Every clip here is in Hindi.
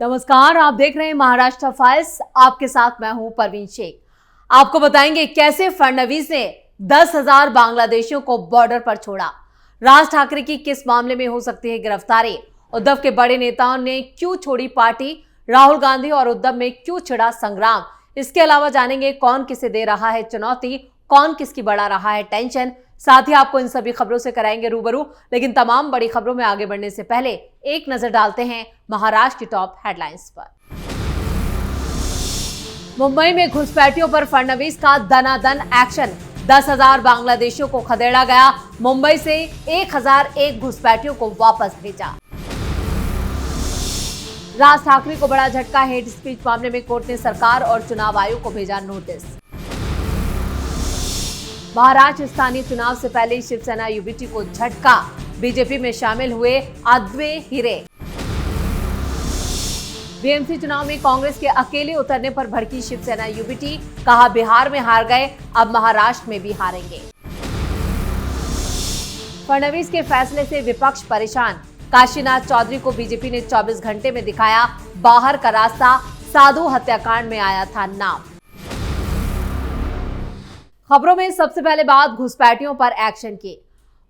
नमस्कार, आप देख रहे हैं महाराष्ट्र फाइल्स। आपके साथ मैं हूं परवीन शेख। आपको बताएंगे कैसे फडणवीस ने 10,000 बांग्लादेशियों को बॉर्डर पर छोड़ा। राज ठाकरे की किस मामले में हो सकती है गिरफ्तारी। उद्धव के बड़े नेताओं ने क्यों छोड़ी पार्टी। राहुल गांधी और उद्धव में क्यों छिड़ा संग्राम। इसके अलावा जानेंगे कौन किसे दे रहा है चुनौती, कौन किसकी बढ़ा रहा है टेंशन। साथ ही आपको इन सभी खबरों से कराएंगे रूबरू। लेकिन तमाम बड़ी खबरों में आगे बढ़ने से पहले एक नजर डालते हैं महाराष्ट्र की टॉप हेडलाइंस पर। मुंबई में घुसपैठियों पर फडणवीस का दनादन एक्शन। 10,000 बांग्लादेशियों को खदेड़ा गया। मुंबई से 1,001 घुसपैठियों को वापस भेजा। राज ठाकरे को बड़ा झटका। हेट स्पीच मामले में कोर्ट ने सरकार और चुनाव आयोग को भेजा नोटिस। महाराष्ट्र स्थानीय चुनाव से पहले शिवसेना यूबीटी को झटका। बीजेपी में शामिल हुए अद्वैत हीरे। बीएमसी चुनाव में कांग्रेस के अकेले उतरने पर भड़की शिवसेना यूबीटी। कहा बिहार में हार गए, अब महाराष्ट्र में भी हारेंगे। फडणवीस के फैसले से विपक्ष परेशान। काशीनाथ चौधरी को बीजेपी ने 24 घंटे में दिखाया बाहर का रास्ता। साधु हत्याकांड में आया था नाम। खबरों में सबसे पहले बात घुसपैठियों पर एक्शन की।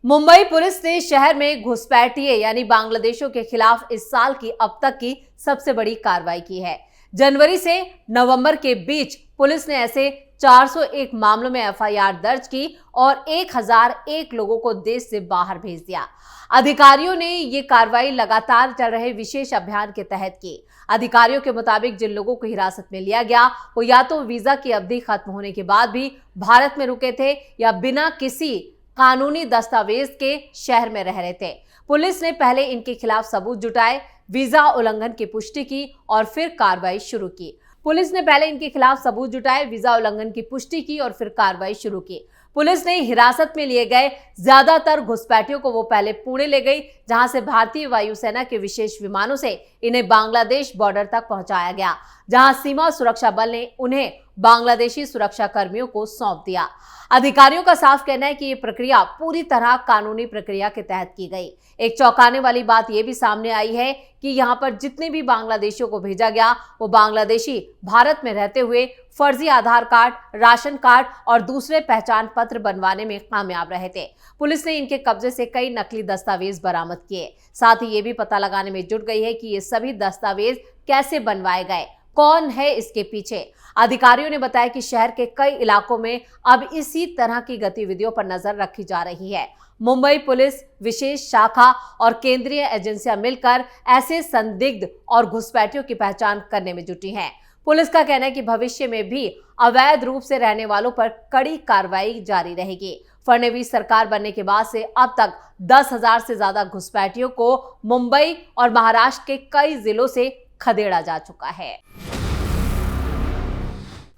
मुंबई पुलिस ने शहर में घुसपैठिए यानी बांग्लादेशियों के खिलाफ इस साल की अब तक की सबसे बड़ी कार्रवाई की है। जनवरी से नवंबर के बीच पुलिस ने ऐसे 401 मामलों में एफआईआर दर्ज की और 1,001 लोगों को देश से बाहर भेज दिया। अधिकारियों ने ये कार्रवाई लगातार चल रहे विशेष अभियान के तहत की। अधिकारियों के मुताबिक जिन लोगों को हिरासत में लिया गया वो या तो वीजा की अवधि खत्म होने के बाद भी भारत में रुके थे या बिना किसी कानूनी दस्तावेज के शहर में रह रहे थे। पुलिस ने पहले इनके खिलाफ सबूत जुटाए, वीजा उल्लंघन की पुष्टि की और फिर कार्रवाई शुरू की। पुलिस ने पहले इनके खिलाफ सबूत जुटाए, वीजा उल्लंघन की पुष्टि की और फिर कार्रवाई शुरू की। पुलिस ने हिरासत में लिए गए ज्यादातर घुसपैठियों को वो पहले पुणे ले गई, जहां से भारतीय वायुसेना के विशेष विमानों से इन्हें बांग्लादेश बॉर्डर तक पहुंचाया गया, जहां सीमा सुरक्षा बल ने उन्हें बांग्लादेशी सुरक्षा कर्मियों को सौंप दिया। अधिकारियों का साफ कहना है कि ये प्रक्रिया पूरी तरह कानूनी प्रक्रिया के तहत की गई। एक चौंकाने वाली बात यह भी सामने आई है कि यहां पर जितने भी बांग्लादेशियों को भेजा गया वो बांग्लादेशी भारत में रहते हुए फर्जी आधार कार्ड, राशन कार्ड और दूसरे पहचान पत्र बनवाने में कामयाब रहे थे। पुलिस ने इनके कब्जे से कई नकली दस्तावेज बरामद किए। साथ ही ये भी पता लगाने में जुट गई है कि ये सभी दस्तावेज कैसे बनवाए गए, कौन है इसके पीछे। अधिकारियों ने बताया कि शहर के कई इलाकों में अब इसी तरह की गतिविधियों पर नजर रखी जा रही है। मुंबई पुलिस, विशेष शाखा और केंद्रीय एजेंसियां मिलकर ऐसे संदिग्ध और घुसपैठियों की पहचान करने में जुटी हैं। पुलिस का कहना है कि भविष्य में भी अवैध रूप से रहने वालों पर कड़ी कार्रवाई जारी रहेगी। फडणवीस सरकार बनने के बाद से अब तक 10,000 से ज्यादा घुसपैठियों को मुंबई और महाराष्ट्र के कई जिलों से खदेड़ा जा चुका है।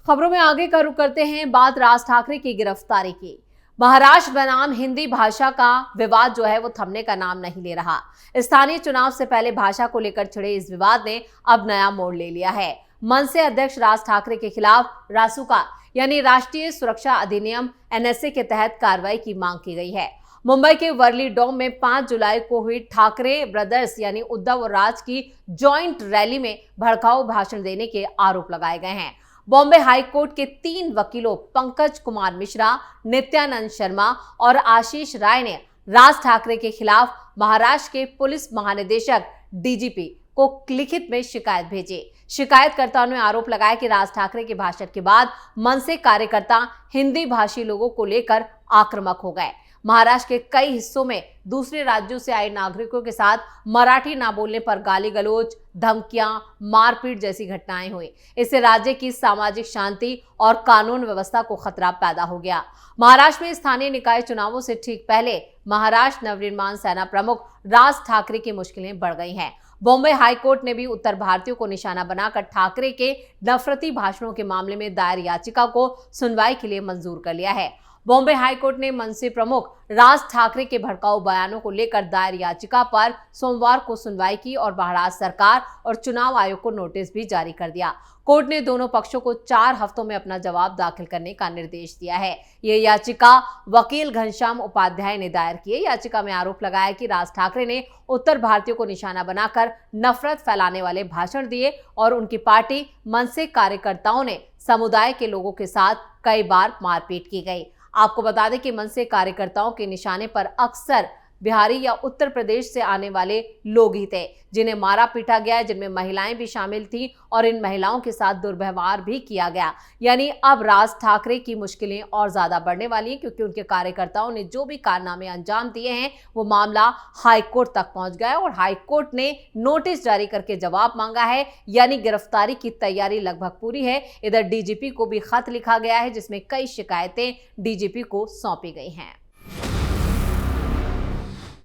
खबरों में आगे का रुख करते हैं बात राज ठाकरे की गिरफ्तारी की। महाराष्ट्र बनाम हिंदी भाषा का विवाद जो है वो थमने का नाम नहीं ले रहा। स्थानीय चुनाव से पहले भाषा को लेकर छिड़े इस विवाद ने अब नया मोड़ ले लिया है। मनसे अध्यक्ष राज ठाकरे के खिलाफ रासुका यानी राष्ट्रीय सुरक्षा अधिनियम एनएसए के तहत कार्रवाई की मांग की गई है। मुंबई के वर्ली डोम में 5 जुलाई को हुई ठाकरे ब्रदर्स यानी उद्धव और राज की जॉइंट रैली में भड़काऊ भाषण देने के आरोप लगाए गए हैं। बॉम्बे हाई कोर्ट के 3 वकीलों पंकज कुमार मिश्रा, नित्यानंद शर्मा और आशीष राय ने राज ठाकरे के खिलाफ महाराष्ट्र के पुलिस महानिदेशक डीजीपी को लिखित में शिकायत भेजी। शिकायतकर्ताओं ने आरोप लगाया कि राज ठाकरे के भाषण के बाद मनसे कार्यकर्ता हिंदी भाषी लोगों को लेकर आक्रामक हो गए। महाराष्ट्र के कई हिस्सों में दूसरे राज्यों से आए नागरिकों के साथ मराठी ना बोलने पर गाली गलौज, धमकियां, मारपीट जैसी घटनाएं हुई। इससे राज्य की सामाजिक शांति और कानून व्यवस्था को खतरा पैदा हो गया। महाराष्ट्र में स्थानीय निकाय चुनावों से ठीक पहले महाराष्ट्र नवनिर्माण सेना प्रमुख राज ठाकरे की मुश्किलें बढ़ गई हैं। बॉम्बे हाईकोर्ट ने भी उत्तर भारतीयों को निशाना बनाकर ठाकरे के नफरती भाषणों के मामले में दायर याचिका को सुनवाई के लिए मंजूर कर लिया है। बॉम्बे हाईकोर्ट ने मनसे प्रमुख राज ठाकरे के भड़काऊ बयानों को लेकर दायर याचिका पर सोमवार को सुनवाई की और महाराष्ट्र सरकार और चुनाव आयोग को नोटिस भी जारी कर दिया। कोर्ट ने दोनों पक्षों को 4 हफ्तों में अपना जवाब दाखिल करने का निर्देश दिया है। यह याचिका वकील घनश्याम उपाध्याय ने दायर की है। याचिका में आरोप लगाया कि राज ठाकरे ने उत्तर भारतीयों को निशाना बनाकर नफरत फैलाने वाले भाषण दिए और उनकी पार्टी मनसे कार्यकर्ताओं ने समुदाय के लोगों के साथ कई बार मारपीट की गई। आपको बता दें कि मनसे कार्यकर्ताओं के निशाने पर अक्सर बिहारी या उत्तर प्रदेश से आने वाले लोग ही थे, जिन्हें मारा पीटा गया, जिनमें महिलाएं भी शामिल थीं और इन महिलाओं के साथ दुर्व्यवहार भी किया गया। यानी अब राज ठाकरे की मुश्किलें और ज्यादा बढ़ने वाली हैं, क्योंकि उनके कार्यकर्ताओं ने जो भी कारनामे अंजाम दिए हैं वो मामला हाईकोर्ट तक पहुंच गया और हाईकोर्ट ने नोटिस जारी करके जवाब मांगा है। यानी गिरफ्तारी की तैयारी लगभग पूरी है। इधर डीजीपी को भी खत लिखा गया है, जिसमें कई शिकायतें डीजीपी को सौंपी गई हैं।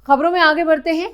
खबरों में आगे बढ़ते हैं।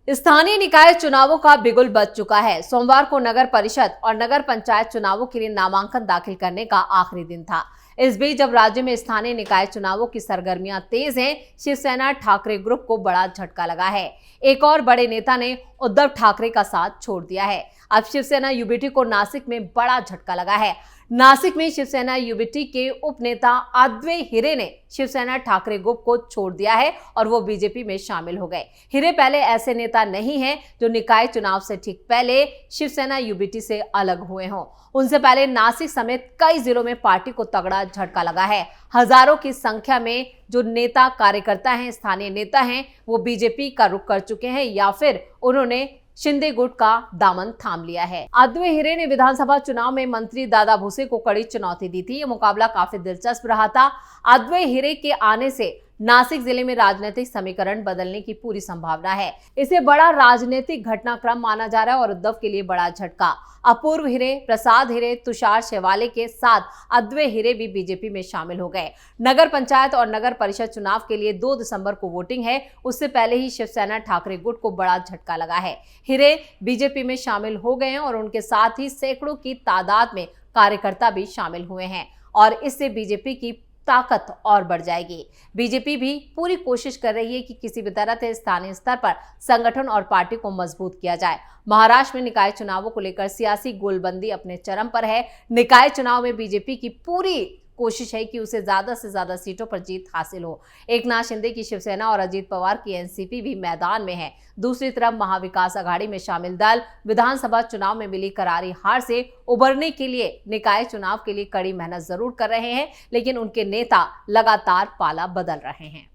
स्थानीय निकाय चुनावों का बिगुल बज चुका है। सोमवार को नगर परिषद और नगर पंचायत चुनावों के लिए नामांकन दाखिल करने का आखिरी दिन था। इस बीच जब राज्य में स्थानीय निकाय चुनावों की सरगर्मियां तेज हैं, शिवसेना ठाकरे ग्रुप को बड़ा झटका लगा है। एक और बड़े नेता ने उद्धव ठाकरे का साथ छोड़ दिया है। अब शिवसेना यूबीटी को नासिक में बड़ा झटका लगा है। नासिक में शिवसेना यूबीटी के उप नेता अद्वै हिरे ने शिवसेना ठाकरे ग्रुप को छोड़ दिया है और वो बीजेपी में शामिल हो गए। हिरे पहले ऐसे नेता नहीं हैं जो निकाय चुनाव से ठीक पहले शिवसेना यूबीटी से अलग हुए हों। उनसे पहले नासिक समेत कई जिलों में पार्टी को तगड़ा झटका लगा है। हजारों की संख्या में जो नेता कार्यकर्ता हैं, स्थानीय नेता हैं, वो बीजेपी का रुख कर चुके हैं या फिर उन्होंने शिंदे गुट का दामन थाम लिया है। अद्वै हिरे ने विधानसभा चुनाव में मंत्री दादा भूसे को कड़ी चुनौती दी थी। ये मुकाबला काफी दिलचस्प रहा था। अद्वै हिरे के आने से नासिक जिले में राजनीतिक समीकरण बदलने की पूरी संभावना है। इसे बड़ा राजनीतिक घटनाक्रम माना जा रहा है और उद्धव के लिए बड़ा झटका। अपूर्व हिरे, प्रसाद हिरे, तुषार शेवाले के साथ अद्वै हिरे भी बीजेपी में शामिल हो गए। नगर पंचायत और नगर परिषद चुनाव के लिए 2 दिसंबर को वोटिंग है। उससे पहले ही शिवसेना ठाकरे गुट को बड़ा झटका लगा है। हिरे बीजेपी में शामिल हो गए हैं और उनके साथ ही सैकड़ों की तादाद में कार्यकर्ता भी शामिल हुए हैं और इससे बीजेपी की ताकत और बढ़ जाएगी। बीजेपी भी पूरी कोशिश कर रही है कि किसी भी तरह से स्थानीय स्तर पर संगठन और पार्टी को मजबूत किया जाए। महाराष्ट्र में निकाय चुनावों को लेकर सियासी गोलबंदी अपने चरम पर है। निकाय चुनाव में बीजेपी की पूरी कोशिश है कि उसे ज्यादा से ज्यादा सीटों पर जीत हासिल हो। एकनाथ शिंदे की शिवसेना और अजीत पवार की एनसीपी भी मैदान में है। दूसरी तरफ महाविकास आघाड़ी में शामिल दल विधानसभा चुनाव में मिली करारी हार से उबरने के लिए निकाय चुनाव के लिए कड़ी मेहनत जरूर कर रहे हैं, लेकिन उनके नेता लगातार पाला बदल रहे हैं।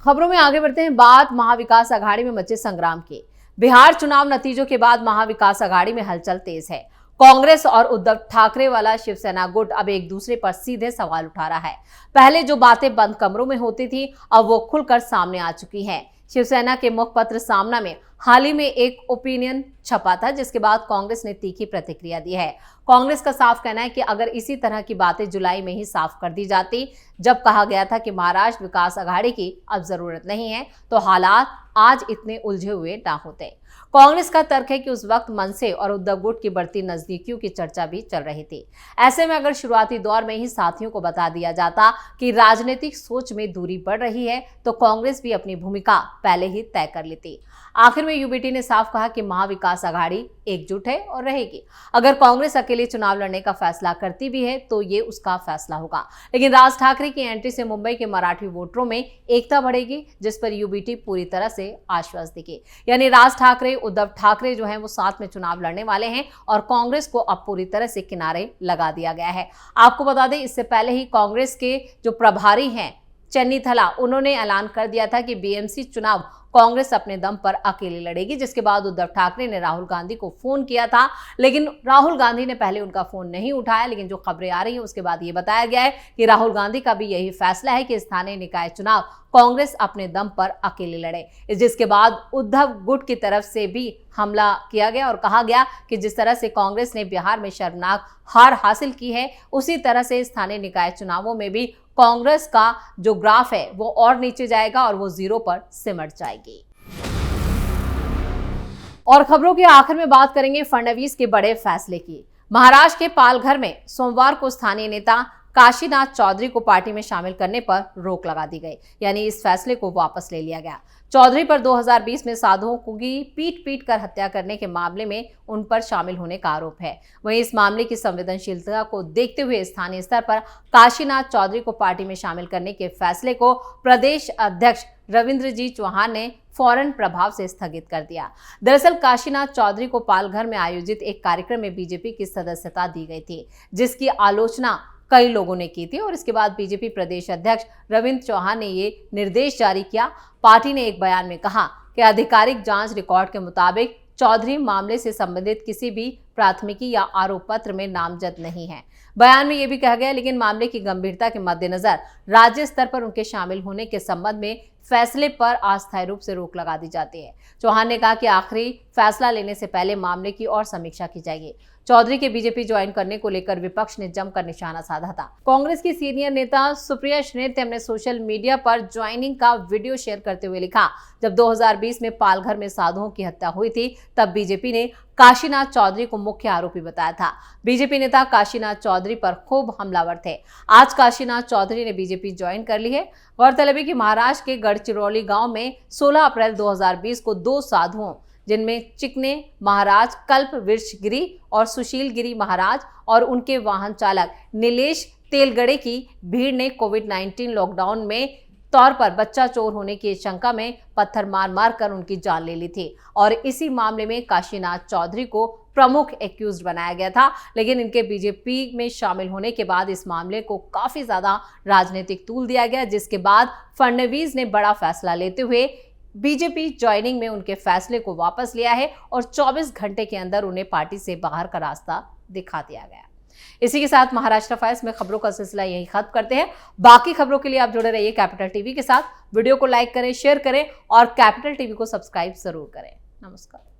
खबरों में आगे बढ़ते हैं। बात महाविकास आघाड़ी में मचे संग्राम की। बिहार चुनाव नतीजों के बाद महाविकास आघाड़ी में हलचल तेज है। कांग्रेस और उद्धव ठाकरे वाला शिवसेना गुट अब एक दूसरे पर सीधे सवाल उठा रहा है। पहले जो बातें बंद कमरों में होती थी, अब वो खुलकर सामने आ चुकी हैं। शिवसेना के मुखपत्र सामना में हाल ही में एक ओपिनियन छपा था, जिसके बाद कांग्रेस ने तीखी प्रतिक्रिया दी है। कांग्रेस का साफ कहना है कि अगर इसी तरह की बातें जुलाई में ही साफ कर दी जाती, जब कहा गया था कि महाराष्ट्र विकास आघाड़ी की अब जरूरत नहीं है, तो हालात आज इतने उलझे हुए ना होते। कांग्रेस का तर्क है कि उस वक्त मनसे और उद्धव गुट की बढ़ती नजदीकियों की चर्चा भी चल रही थी। ऐसे में अगर शुरुआती दौर में ही साथियों को बता दिया जाता कि राजनीतिक सोच में दूरी बढ़ रही है, तो कांग्रेस भी अपनी भूमिका पहले ही तय कर लेती। आखिर में यूबीटी ने साफ कहा कि महाविकास आघाड़ी एकजुट है और रहेगी। अगर कांग्रेस अकेले चुनाव लड़ने का फैसला करती भी है तो ये उसका फैसला होगा, लेकिन राज ठाकरे की एंट्री से मुंबई के मराठी वोटरों में एकता बढ़ेगी, जिस पर यूबीटी पूरी तरह से आश्वस्त दिखी। यानी राज ठाकरे, उद्धव ठाकरे जो हैं वो साथ में चुनाव लड़ने वाले हैं और कांग्रेस को अब पूरी तरह से किनारे लगा दिया गया है। आपको बता दें, इससे पहले ही कांग्रेस के जो प्रभारी हैं चन्नीथला, उन्होंने ऐलान कर दिया था कि बीएमसी चुनाव कांग्रेस अपने दम पर अकेले लड़ेगी, जिसके बाद उद्धव ठाकरे ने राहुल गांधी को फोन किया था, लेकिन राहुल गांधी ने पहले उनका फोन नहीं उठाया। लेकिन जो खबरें आ रही हैं उसके बाद ये बताया गया है कि राहुल गांधी का भी यही फैसला है कि स्थानीय निकाय चुनाव कांग्रेस अपने दम पर अकेले लड़े, जिसके बाद उद्धव गुट की तरफ से भी हमला किया गया और कहा गया कि जिस तरह से कांग्रेस ने बिहार में शर्मनाक हार हासिल की है, उसी तरह से स्थानीय निकाय चुनावों में भी कांग्रेस का जो ग्राफ है वो और नीचे जाएगा और वो 0 पर सिमट जाएगी। और खबरों के आखिर में बात करेंगे फडणवीस के बड़े फैसले की। महाराष्ट्र के पालघर में सोमवार को स्थानीय नेता काशीनाथ चौधरी को पार्टी में शामिल करने पर रोक लगा दी गई, यानी इस फैसले को वापस ले लिया गया। चौधरी पर 2020 में साधुओं की पीट कर हत्या करने के मामले में उन पर शामिल होने का आरोप है। वहीं इस मामले की संवेदनशीलता को देखते हुए स्थानीय स्तर पर काशीनाथ चौधरी को पार्टी में शामिल करने के फैसले को प्रदेश अध्यक्ष रविंद्र जी चौहान ने फौरन प्रभाव से स्थगित कर दिया। दरअसल काशीनाथ चौधरी को पालघर में आयोजित एक कार्यक्रम में बीजेपी की सदस्यता दी गई थी, जिसकी आलोचना कई लोगों ने की थी और इसके बाद बीजेपी प्रदेश अध्यक्ष रविंद्र चौहान ने ये निर्देश जारी किया। पार्टी ने एक बयान में कहा कि आधिकारिक जांच रिकॉर्ड के मुताबिक चौधरी मामले से संबंधित किसी भी प्राथमिकी या आरोप पत्र में नामजद नहीं है। बयान में यह भी कहा गया, लेकिन मामले की गंभीरता के मद्देनजर राज्य स्तर पर उनके शामिल होने के संबंध में फैसले पर अस्थायी रूप से रोक लगा दी जाती है। चौहान ने कहा कि आखिरी फैसला लेने से पहले मामले की और समीक्षा की जाएगी। चौधरी के बीजेपी ज्वाइन करने को लेकर विपक्ष ने जमकर निशाना साधा था। कांग्रेस की सीनियर नेता सुप्रिया श्रीनेत ने सोशल मीडिया पर ज्वाइनिंग का वीडियो शेयर करते हुए लिखा, जब 2020 में पालघर में साधुओं की हत्या हुई थी तब बीजेपी ने काशीनाथ चौधरी को मुख्य आरोपी बताया था। बीजेपी नेता काशीनाथ चौधरी पर खूब हमलावर थे। आज काशीनाथ चौधरी ने बीजेपी ज्वाइन कर ली है। गौरतलब है कि महाराष्ट्र के गढ़चिरौली गांव में 16 अप्रैल 2020 को 2 साधुओं, जिनमें चिकने महाराज, कल्प वृक्षगिरी और सुशील गिरी महाराज और उनके वाहन चालक नीलेश तेलगड़े की भीड़ ने कोविड-19 लॉकडाउन में तौर पर बच्चा चोर होने की शंका में पत्थर मार कर उनकी जान ले ली थी और इसी मामले में काशीनाथ चौधरी को प्रमुख एक्यूज्ड बनाया गया था। लेकिन इनके बीजेपी में शामिल होने के बाद इस मामले को काफी ज्यादा राजनीतिक तूल दिया गया, जिसके बाद फडणवीस ने बड़ा फैसला लेते हुए बीजेपी ज्वाइनिंग में उनके फैसले को वापस लिया है और 24 घंटे के अंदर उन्हें पार्टी से बाहर का रास्ता दिखा दिया गया। इसी के साथ महाराष्ट्र फाइल्स में खबरों का सिलसिला यही खत्म करते हैं। बाकी खबरों के लिए आप जुड़े रहिए कैपिटल टीवी के साथ। वीडियो को लाइक करें, शेयर करें और कैपिटल टीवी को सब्सक्राइब जरूर करें। नमस्कार।